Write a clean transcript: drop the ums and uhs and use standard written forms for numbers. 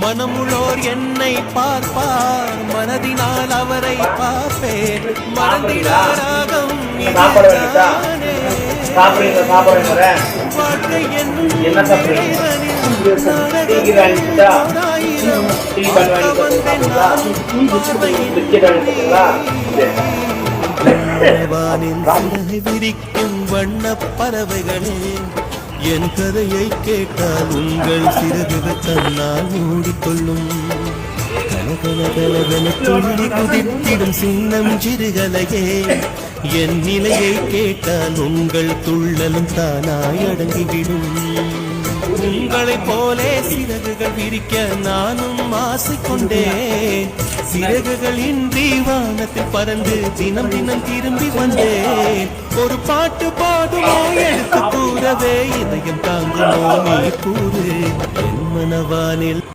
மனமுள்ளோர் என்னை பார்ப்பார், மனதினால் அவரை பார்ப்பேன். மறந்திடாராகம் வாழ்க்கை விரிக்கும் வண்ண பறவைகளே, என் கதையை கேட்டால் உங்கள் சிறகுகள் தன்னால் மூடிக்கொள்ளும். கலகலகலவென துள்ளி குதித்திடும் சின்னம் சிறுகலையே, என் நிலையை கேட்டால் உங்கள் துள்ளலும் தானாய் அடங்கிவிடும். உங்களைப் போலே சிறகுகள் விரிக்க நானும் ஆசை கொண்டேன். சிறகுகள் இன்றி வானத்தில் பறந்து தினம் தினம் திரும்பி வந்தேன். ஒரு பாட்டு பாடுமோ எடுத்து கூறவே இதயம் தாங்குமோ நீ கூறு என் மனவானில்.